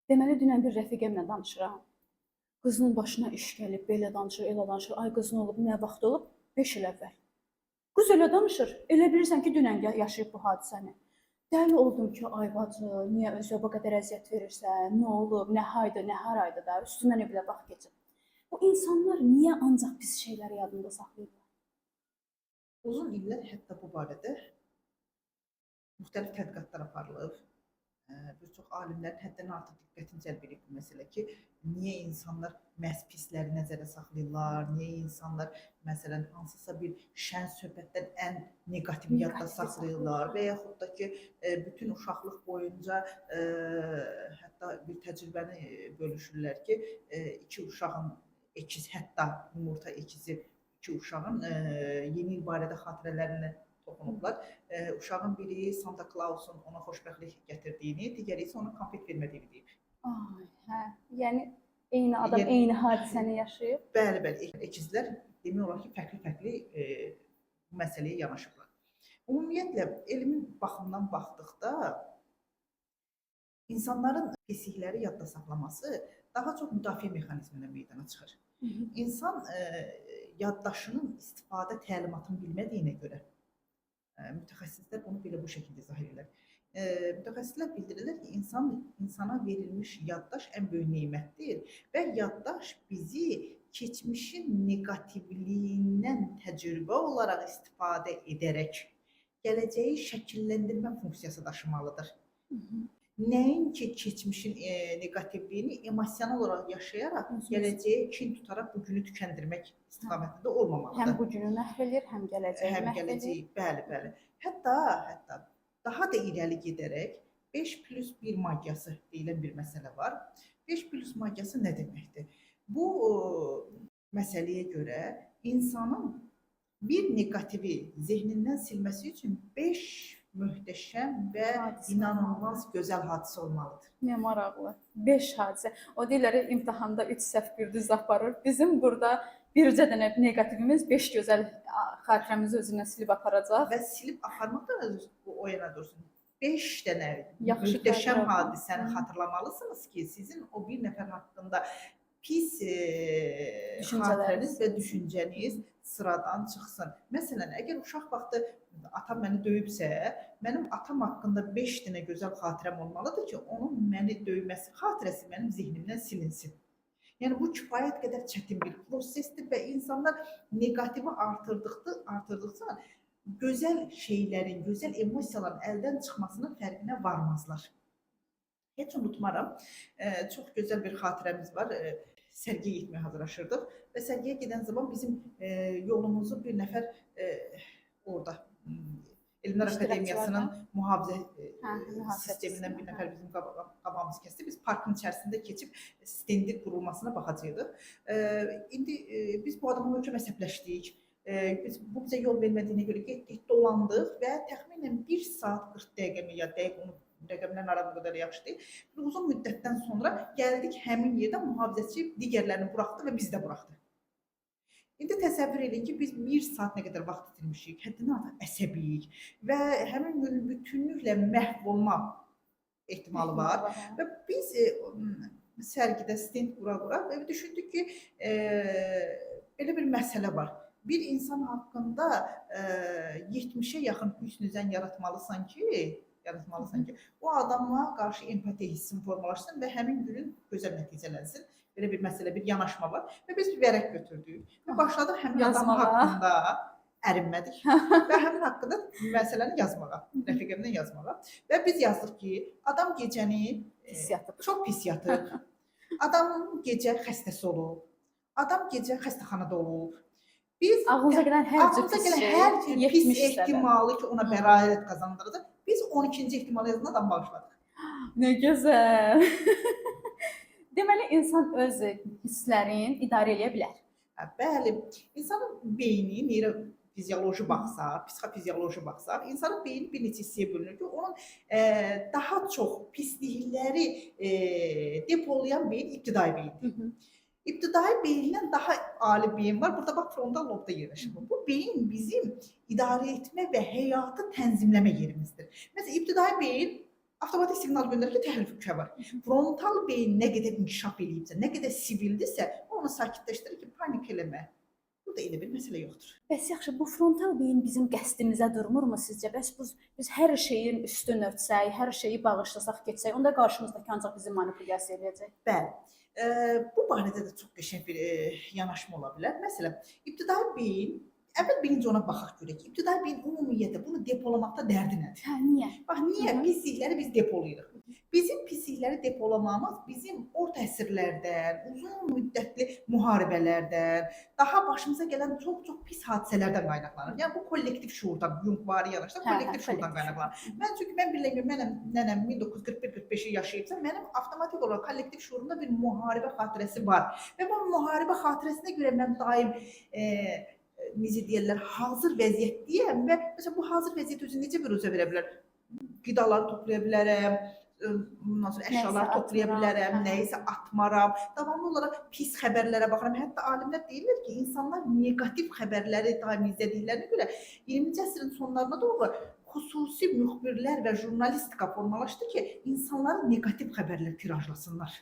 Deməli, dünən bir rəfiqəmlə danışıram. Qızının başına iş gəlib, belə danışır, elə danışır. Ay qızın olub, nə vaxt olub? 5 il əvvəl. Qız elə danışır. Elə bilirsən ki, dünən yaşayıb bu hadisəni. Dəli oldum ki, ay bacı, niyə özünə bu qədər əziyyət verirsən? Nə olub, nə haydı, nə haraydı da, üstündən elə vaxt keçib. Bu insanlar niyə ancaq pis şeyləri yadında saxlayırlar? Uzun illər hətta bu barədə müxtəlif tədqiqatlar aparılıb. Bir çox alimlərin həddən artıq diqqətini cəlb edib bu məsələ ki, niyə insanlar məhz pisləri nəzərə saxlayırlar, niyə insanlar məsələn hansısa bir şən söhbətdən ən neqativi yadda saxlayırlar və yaxud da ki, bütün uşaqlıq boyunca hətta bir təcrübəni bölüşürlər ki, iki uşağın əkiz, hətta yumurta əkizi iki uşağın yeni il barədə xatirələrini toxunublar. Uşağın biri Santa Clausun ona xoşbəxtlik gətirdiyini, digəri isə ona konfet vermədiyini deyib. Ay, hə. Yəni eyni adam eyni hadisəni yaşayıb. Bəli, bəli. Əkizlər demək olar ki, fərqli-fərqli bu məsələyə yanaşıblar. Ümumiyyətlə elmin baxımından baxdıqda insanların pislikləri yadda saxlaması daha çox müdafiə mexanizmindən meydana çıxır. İnsan yaddaşının istifadə təlimatını bilmədiyinə görə mütəxəssislər bunu belə bu şəkildə izah edirlər. Mütəxəssislər bildirirlər ki, insana verilmiş yaddaş ən böyük nemətdir və yaddaş bizi keçmişin neqativliyindən təcrübə olaraq istifadə edərək gələcəyi şəkilləndirmə funksiyası daşımalıdır. Nəinki keçmişin neqativliyini emosional olaraq yaşayaraq gələcəyə kin tutaraq bu günü tükəndirmək istiqamətində olmamalıdır. Həm bu günü məhv edir, həm gələcəyi məhv edir. Bəli, bəli. Hətta daha da irəli gedərək 5+1 magiyası deyilən bir məsələ var. 5+ magiyası nə deməkdir? Bu məsələyə görə insanın bir negativi zehnindən silməsi üçün 5 möhtəşəm və inanılmaz gözəl hadisə olmalıdır. Nə maraqlı. 5 hadisə. O deyirlər imtahanda 3 səhv bir düz aparır. Bizim burada bircə dənə neqativimiz 5 gözəl xatirəmizi özünə silib aparacaq. Və silib aparmaq da o yana dursun. 5 dənə möhtəşəm hadisəni xatırlamalısınız ki, sizin o bir nəfər haqqında pis xatirəniz və düşüncəniz sıradan çıxsın. Məsələn, əgər uşaq vaxtı atam məni döyübsə, mənim atam haqqında 5 dənə gözəl xatirəm olmalıdır ki, onun məni döyməsi xatirəsi mənim zehnimdən silinsin. Yəni bu kifayət qədər çətin bir prosesdir və insanlar negativi artırdıqca gözəl şeylərin, gözəl emosiyaların əldən çıxmasının fərqinə varmazlar. Heç unutmaram, çox gözəl bir xatirəmiz var. Sərgiyə getməyə hazırlaşırdıq və sərgiyə gedən zaman bizim yolumuzu bir nəfər orada Elmlər Akademiyasının mühafizə sistemindən bir nəfər bizim qabağımızı kəsdi. Biz parkın içərisində keçib stendi qurulmasına baxacaqdıq. İndi biz bu adamla möhkəm əsəbləşdik. Bu bizə yol vermədiyinə görə getdik, dolandıq və təxminən 1 saat 40 dəqiqə ya dəqiq onu rəqəmlərin aramı qədər yaxşı deyil. Uzun müddətdən sonra gəldik həmin yerdə mühafizəçi digərlərini buraxdı və biz də buraxdı. İndi təsəvvür edin ki, biz 1 saat nə qədər vaxt itirmişik, həddindən artıq əsəbiyik və həmin gün bütünlüklə məhv olma ehtimalı var. Və biz sərgidə stend qura-qura və düşündük ki, belə bir məsələ var. Bir insan haqqında 70-ə yaxın hüsn-zənn yaratmalısan ki, o adamla qarşı empatiya hissini formalaşsın və həmin günün gözəl nəticələnsin. Belə bir məsələ, bir yanaşma var və biz bir vərəq götürdük və başladıq həmin adam haqqında ərinmədik və həmin haqqında məsələni yazmağa, rəfiqəmdən yazmağa və biz yazdıq ki, adam gecəni çox pis yatıb, adam gecə xəstəsi olub, adam gecə xəstəxanada olub. Ağlınıza gələn hər cür pis ehtimalı ki, ona bəraət qazandıracaq. Biz 12-ci ehtimalı yazılan adam bağışladıq. Nə gözəl. Deməli, insan öz hisslərini idarə edə bilər. Bəli, insanın beyni, neyrofizioloji baxsaq, psixofizioloji baxsaq, insanın beyni bir neçə hissəyə bölünür ki, onun daha çox pislikləri depolayan beyin ibtidai beyindir. İbtidai beyindən daha ali beyin var. Burada bax, frontal lobda yerləşir. Bu beyin bizim idarə etmə və həyatı tənzimləmə yerimizdir. Məsələn, ibtidai beyin avtomatik siqnal göndərir ki, təhlükə var. Frontal beyin nə qədər inkişaf eləyibsə, nə qədər sivildirsə, onu sakitləşdirir ki, panik eləmə. Burada elə bir məsələ yoxdur. Bəs yaxşı, bu frontal beyin bizim qəsdimizə durmurmu sizcə? Bəs biz hər şeyin üstün örtsək, hər şeyi bağışlasaq, keçsək, onda qarşımızdakı ancaq bizi manipulyasiya edəcək. Bəli. Bu barədə də çox qəşəng bir yanaşma ola bilər. Məsələn, ibtidai beyin, əvvəl birinci ona baxaq görək ki, ibtidai beyin ümumiyyətlə bunu depolamaqda dərdi nədir? Hə, niyə? Bax, niyə? Pislikləri biz depolayırıq. Bizim pislikləri depolamamız bizim orta əsrlərdən, uzun müddətli müharibələrdən, daha başımıza gələn çox pis hadisələrdən qaynaqlanır. Yəni bu kollektiv şuurdan, Jung-vari yanaşda kollektiv şuurdan qaynaqlanır. Mən bilirəm, mənim nənəm 1941-45-i yaşayıbsa, mənim avtomatik olaraq kollektiv şuurumda bir müharibə xatirəsi var. Və bu müharibə xatirəsinə görə mən daim necə deyirlər, hazır vəziyyətdəyəm və məsələn bu hazır vəziyyət özü necə bir üzə verə bilər? Qidaları toplaya bilərəm, ondan sonra əşyalar toplaya bilərəm, nəyisə atmaram. Davamlı olaraq pis xəbərlərə baxıram. Hətta alimlər deyirlər ki, insanlar neqativ xəbərləri daim izlədiklərinə görə 20-ci əsrin sonlarına doğru xüsusi müxbirlər və jurnalistika formalaşdı ki, insanlara neqativ xəbərlər tirajlasınlar.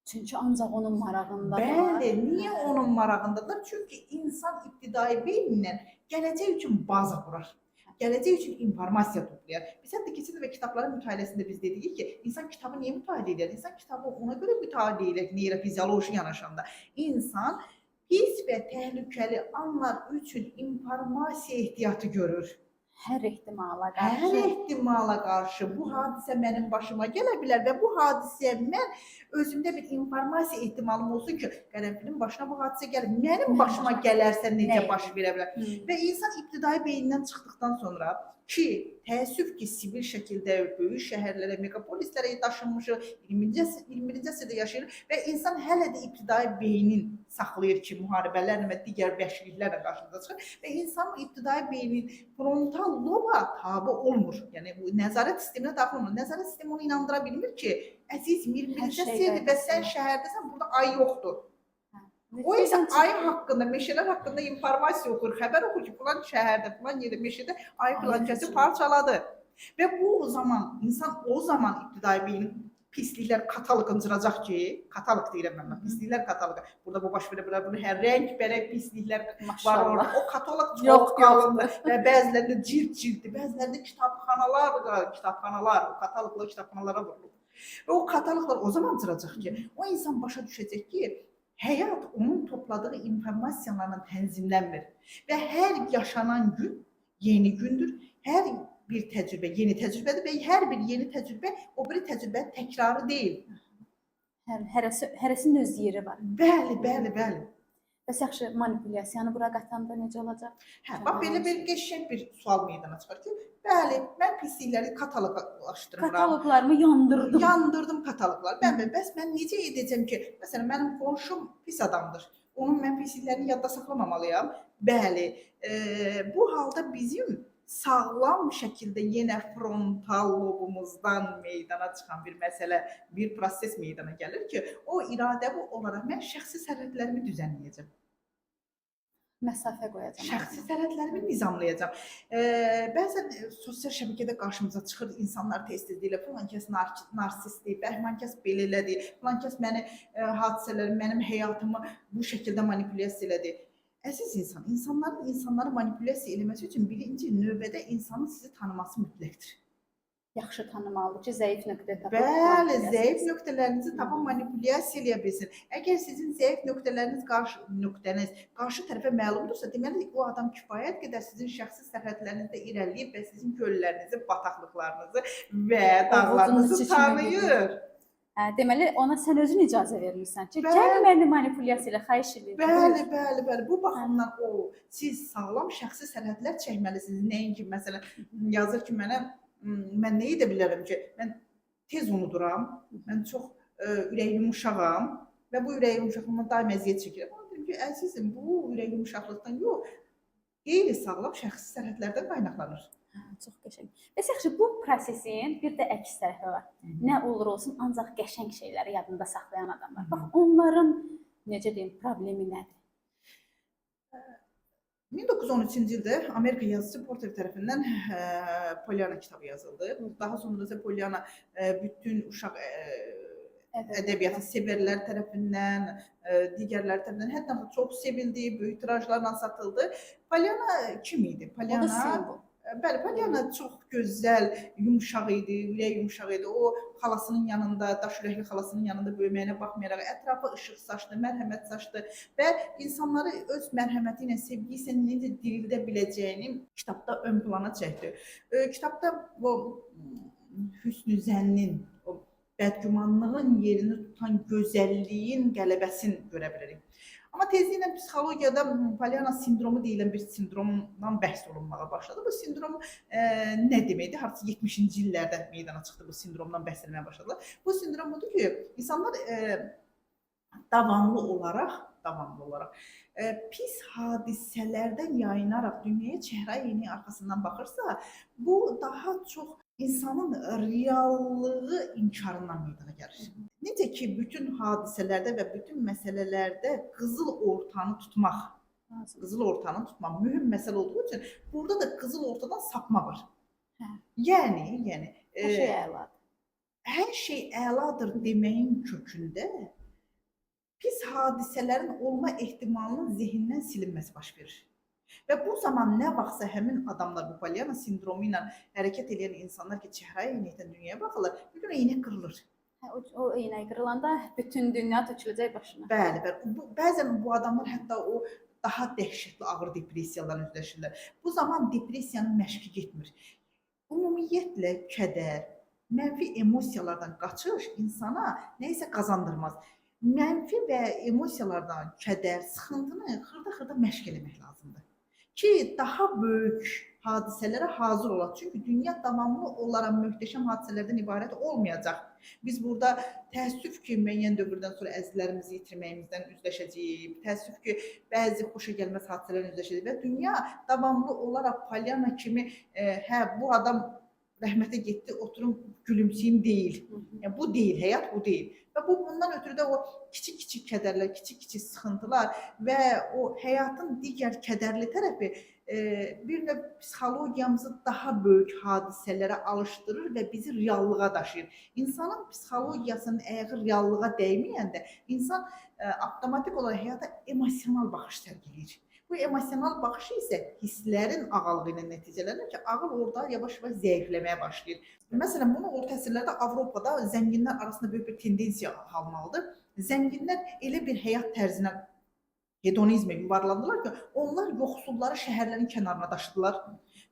Çünki ancaq onun marağındadır. Bəli, niyə onun marağındadır? Çünki insan ibtidai beyninlə gələcək üçün baza qurar. Gələcək üçün informasiya toplayar. Biz hətta keçən dəfə kitabların mütaliəsində biz dedik ki, insan kitabı niyə mütaliə edir? İnsan kitabı ona görə mütaliə edir, neyrofizioloji yanaşanda. İnsan pis və təhlükəli anlar üçün informasiya ehtiyatı görür. Hər ehtimala qarşı. Hər ehtimala qarşı bu hadisə mənim başıma gələ bilər və bu hadisəyə mən özümdə bir informasiya ehtimalım olsun ki, qərənfilin başına bu hadisə gəlir. Mənim başıma gələrsə necə baş verə bilər? Və insan ibtidai beyindən çıxdıqdan sonra ki, təəssüf ki, sivil şəkildə böyük şəhərlərə, megapolislərə daşınmışıq, 21-ci əsrdə yaşayırıq və insan hələ də ibtidai beynin saxlayır ki, müharibələrlə və digər vəhşiliklərlə qarşımıza çıxır və insanın ibtidai beynin frontal loba tabi olmur. Yəni bu nəzarət sisteminə daxil olmur. Nəzarət sistemi onu inandıra bilmir ki, əzizim 21-ci əsrdir və sən şəhərdəsən, burada ay yoxdur. O isə ay haqqında, meşələr haqqında informasiya oxur, xəbər oxur ki, filan şəhərdə, filan yerdə, meşədə ay filankəsi parçaladı. Və bu zaman, insan o zaman ibtidai beynin pisliklər katalogını cıracaq ki, katalog deyirəm mən, pisliklər kataloqu. Burada bu baş verə bilər, bunu hər rəng-bərək pisliklər var orada. O katalog çox qalındır və bəzilərində cild-cilddir, bəzilərində kitabxanalar, o kataloglar kitabxanalara vurulur. Və o kataloglar o zaman cıracaq ki, o insan başa düşəcək ki, həyat onun topladığı informasiyalarla tənzimlənmir və hər yaşanan gün yeni gündür, hər bir təcrübə yeni təcrübədir və hər bir yeni təcrübə o biri təcrübənin təkrarı deyil. Hərəsinin öz yeri var. Bəli, bəli, bəli. Bəs yaxşı, manipulyasiyanı bura qatanda necə olacaq? Hə, bax belə bir qəşəng bir sual meydana çıxır ki, bəli, mən pislikləri kataloqlaşdırıram. Kataloqlarımı yandırdım. Yandırdım kataloqları. Bəs mən necə edəcəm ki, məsələn, mənim qonşum pis adamdır. Onun mən pisliklərini yadda saxlamamalıyam. Bəli, bu halda bizim sağlam şəkildə yenə frontal lobumuzdan meydana çıxan bir məsələ, bir proses meydana gəlir ki, o iradəvi olaraq mən şəxsi sərhədlərimi düzənləyəcəm. Məsafə qoyacam. Şəxsi sərhədlərimi nizamlayacam. Bəzən sosial şəbəkədə qarşımıza çıxır insanlar tez-tez deyirlər, filan kəs narsistdir, bəhman kəs belə elədi, filan kəs məni hadisələri, mənim həyatımı bu şəkildə manipulyasiya elədi. Əziz insan, insanların insanları manipulyasiya eləməsi üçün birinci növbədə insanın sizi tanıması mütləqdir. Yaxşı tanımalıdır ki, zəif nöqtə tapıb. Bəli, zəif nöqtələrinizi tapıb manipulyasiya eləyə bilsin. Əgər sizin zəif nöqtələriniz qarşı tərəfə məlumdursa, deməli o adam kifayət qədər sizin şəxsi sərhədlərinizdə irəliləyib və sizin göllərinizi, bataqlıqlarınızı və dağlarınızı tanıyır. Deməli, ona sən özün icazə vermirsən ki, gəl məni manipulyasiya ilə, xahiş edirəm. Bəli. Bu baxımdan siz sağlam şəxsi sərhədlər çəkməlisiniz. Nəinki, məsələn, yazır ki, mən nə edə bilərəm ki, mən tez unuduram, mən çox ürək yumuşağam və bu ürək yumuşaqlığından daim əziyyət çəkirəm. Ona deyim ki, əzizim, bu ürək yumuşaqlıqdan yox, qeyri-sağlam şəxsi sərhədlərdən qaynaqlanır. Çox qəşəng. Bəs yaxşı, bu prosesin bir də əks tərəfi var. Nə olur olsun, ancaq qəşəng şeyləri yadında saxlayan adamlar. Bax, onların, necə deyim, problemi nədir? 1913-cü ildə Amerika yazıçı Porter tərəfindən Pollyanna kitabı yazıldı. Daha sonra isə Pollyanna bütün uşaq ədəbiyyatı sevərlər tərəfindən, digərləri tərəfindən hətta çox sevildi, böyük tirajlarla satıldı. Pollyanna kim idi? O da simvol. Bəli, Pollyanna çox gözəl, yumşaq idi, ürək yumşaq idi. O xalasının yanında, daş ürəkli xalasının yanında böyüməyinə baxmayaraq ətrafı işıq saçdı, mərhəmət saçdı və insanları öz mərhəməti ilə, sevgi ilə necə dirildə biləcəyini kitabda ön plana çəkdi. Kitabda o hüsnü zənnin, o bədgümanlığın yerini tutan gözəlliyin qələbəsini görə bilirik. Amma tezliklə psixologiyada Pollyanna sindromu deyilən bir sindromdan bəhs olunmağa başladı. Bu sindrom nə deməkdir? Hardasa 70-ci illərdə meydana çıxdı bu sindromdan bəhs etməyə başladılar. Bu sindrom budur ki, insanlar davamlı olaraq pis hadisələrdən yayınaraq dünyaya çəhrayı yeni arxasından baxırsa, bu daha çox insanın reallığı inkarından meydana gəlir. Necə ki, bütün hadisələrdə və bütün məsələlərdə qızıl ortanı tutmaq mühüm məsələ olduğu üçün burada da qızıl ortadan sapma var. Yəni hər şey əladır deməyin kökündə pis hadisələrin olma ehtimalının zehnindən silinməsi baş verir. Və bu zaman nə vaxtsa həmin adamlar bu Pollyanna sindromu ilə hərəkət edən insanlar ki, çəhrayı eynəkdən dünyaya baxırlar, bir gün eynək qırılır. O eynək qırılanda bütün dünya töküləcək başına. Bəli. Bəzən bu adamlar hətta o daha dəhşətli ağır depressiyalarla üzləşirlər. Bu zaman depressiyanın məşqi getmir. Ümumiyyətlə kədər, mənfi emosiyalardan qaçış insana nə isə qazandırmaz. Mənfi və emosiyalardan kədər, sıxıntını xırda-xırda məşq eləmək lazımdır ki, daha böyük hadisələrə hazır olaq. Çünki dünya davamlı olaraq möhtəşəm hadisələrdən ibarət olmayacaq. Biz burada təəssüf ki, müəyyən dövrdən sonra əzizlərimizi itirməyimizdən üzləşəcəyik. Təəssüf ki, bəzi xoşagəlməz hadisələrlə üzləşəcəyik və dünya davamlı olaraq Pollyanna kimi bu adam rəhmətə getdi, oturum gülümsəyim deyil. Yəni, bu deyil, həyat bu deyil. Və bundan ötürü də o kiçik-kiçik kədərlər, kiçik-kiçik sıxıntılar və o həyatın digər kədərli tərəfi bir növ psixologiyamızı daha böyük hadisələrə alışdırır və bizi reallığa daşıyır. İnsanın psixologiyasının ayağı reallığa dəyməyəndə insan avtomatik olaraq həyata emosional baxış sərgiləyir. Bu emosional baxışı isə hisslərin ağalığı ilə nəticələnir ki, ağıl orada yavaş-yavaş zəifləməyə başlayır. Məsələn, bunu orta əsrlərdə Avropada zənginlər arasında böyük bir tendensiya almalıdır. Zənginlər elə bir həyat tərzinə, hedonizmə yuvarlandılar ki, onlar yoxsulları şəhərlərin kənarına daşıdılar.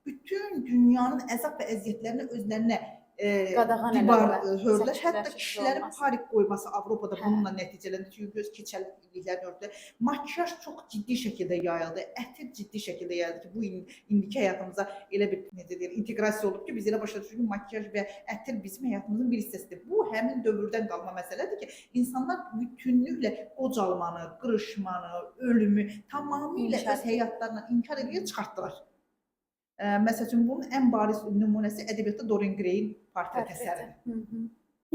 Bütün dünyanın əzab və əziyyətlərini özlərinə hördülər. Hətta kişilərin parik qoyması Avropada bununla nəticələndi. Çünki göz keçərliklərini ördülər. Makyaj çox ciddi şəkildə yayıldı. Ətir ciddi şəkildə yayıldı ki, bu indiki həyatımıza elə bir inteqrasiya olub ki, biz elə başa düşürük ki, makyaj və ətir bizim həyatımızın bir hissəsidir. Bu həmin dövrdən qalma məsələdir ki, insanlar bütünlüklə qocalmanı, qırışmanı, ölümü tamamilə öz həyatlarına inkar edib çıxartdılar. Məsəl üçün, bunun ən bariz nümunəsi ədəbiyyatda Dorian Gray'in portret əsəridir.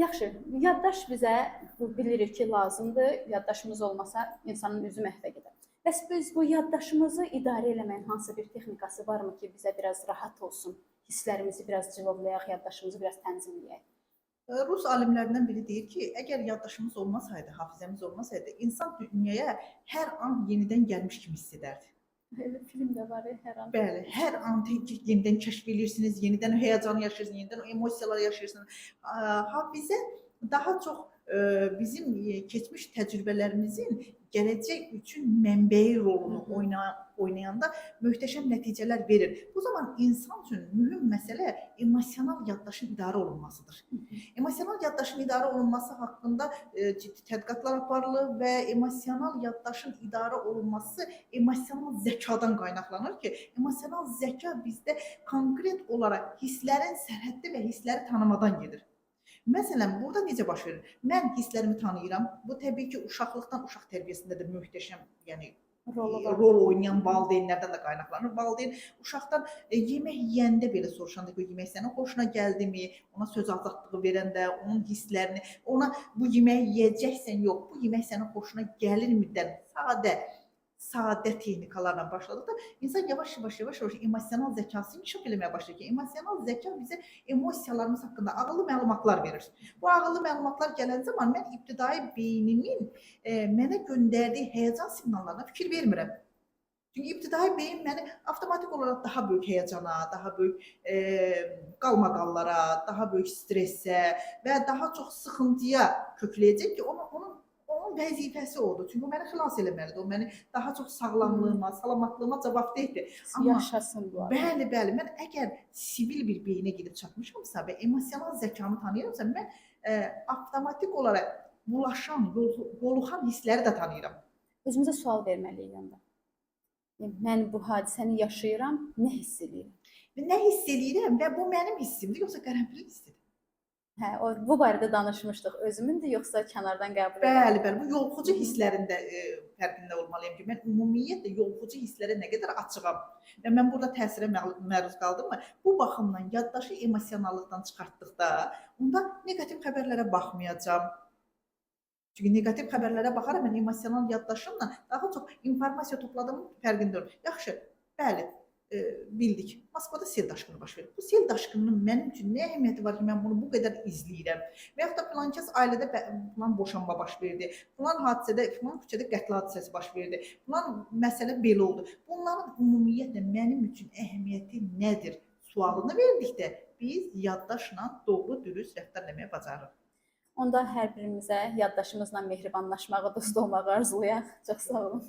Yaxşı, yaddaş bizə bilirik ki, lazımdır. Yaddaşımız olmasa insanın üzü məhvə gedər. Bəs biz bu yaddaşımızı idarə eləməyin hansı bir texnikası varmı ki, bizə biraz rahat olsun, hisslərimizi biraz cilovlayaq, yaddaşımızı biraz tənzimləyək? Rus alimlərindən biri deyir ki, əgər yaddaşımız olmasaydı, hafizəmiz olmasaydı, insan dünyaya hər an yenidən gəlmiş kimi hiss edərdi. Elə film də var hər an. Bəli, hər an yenidən kəşf edirsiniz, yenidən həyəcanı yaşayırsınız, yenidən emosiyalar yaşayırsınız. Hafizə daha çox bizim keçmiş təcrübələrimizin gələcək üçün mənbəyi rolunu oynayanda möhtəşəm nəticələr verir. Bu zaman insan üçün mühüm məsələ emosional yaddaşın idarə olunmasıdır. Emosional yaddaşın idarə olunması haqqında ciddi tədqiqatlar aparılır və emosional yaddaşın idarə olunması emosional zəkadan qaynaqlanır ki, emosional zəka bizdə konkret olaraq hisslərin sərhəddi və hissləri tanımadan gedir. Məsələn, burada necə baş verir? Mən hisslərimi tanıyıram. Bu təbii ki, uşaqlıqdan uşaq tərbiyəsində də möhtəşəm, yəni rol oynayan valideynlərdən də qaynaqlanır. Valideyn uşaqdan yemək yeyəndə belə soruşanda ki, yemək sənin xoşuna gəldimi? Ona söz azadlığı verəndə, onun hisslərini, ona bu yeməyi yeyəcəksən, yox, bu yemək sənin xoşuna gəlirmidən sadə texnikalarla başladıqda insan yavaş-yavaş emosional zəkasını inkişaf eləməyə başlayır ki, emosional zəka bizə emosiyalarımız haqqında ağıllı məlumatlar verir. Bu ağıllı məlumatlar gələn zaman mən ibtidai beynimin mənə göndərdiyi həyəcan siqnallarına fikir vermirəm. Çünki ibtidai beyin məni avtomatik olaraq daha böyük həyəcana, daha böyük qalmaqallara, daha böyük stressə və daha çox sıxıntıya kökləyəcək ki, onun vəzifəsi odur. Çünki o məni xilas eləməlidir. O məni daha çox sağlamlığıma, salamatlığıma cavabdehdir. Amma Yaşasın bu. bəli, mən əgər sivil bir beyinə gedib çatmışamsa və emosional zəkamı tanıyıramsa, mən avtomatik olaraq bulaşan, yoluxan hissləri də tanıyıram. Özümüzə sual verməliyik onda. Mən bu hadisəni yaşayıram, nə hiss edirəm? Nə hiss edirəm və bu mənim hissimdir, yoxsa qərənfilin hissidir? Hə, bu barədə danışmışdıq. Özümündür yoxsa kənardan qəbul edirəm? Bəli, bu yoluxucu hisslərin də fərqində olmalıyam ki, mən ümumiyyətlə yoluxucu hisslərə nə qədər açığam və mən burada təsirə məruz qaldımmı? Bu baxımdan yaddaşı emosionallıqdan çıxartdıqda, onda neqativ xəbərlərə baxmayacağam. Çünki neqativ xəbərlərə baxaraq mən emosional yaddaşımla daha çox informasiya topladığımın fərqində olurum. Yaxşı, bəli, bildik. Moskvada sel daşqını baş verir. Bu sel daşqınının mənim üçün nə əhəmiyyəti var ki, mən bunu bu qədər izləyirəm? Və yaxud da filankəs ailədə filan boşanma baş verdi, filan hadisədə, filan küçədə qətl hadisəsi baş verdi, filan məsələ belə oldu. Bunların ümumiyyətlə mənim üçün əhəmiyyəti nədir? Sualını verdikdə biz yaddaşla doğru, dürüst rəftar etməyə bacarırıq. Onda hər birimizə yaddaşımızla mehribanlaşmağı, dost olmağı arzulayaq. Çox sağ olun.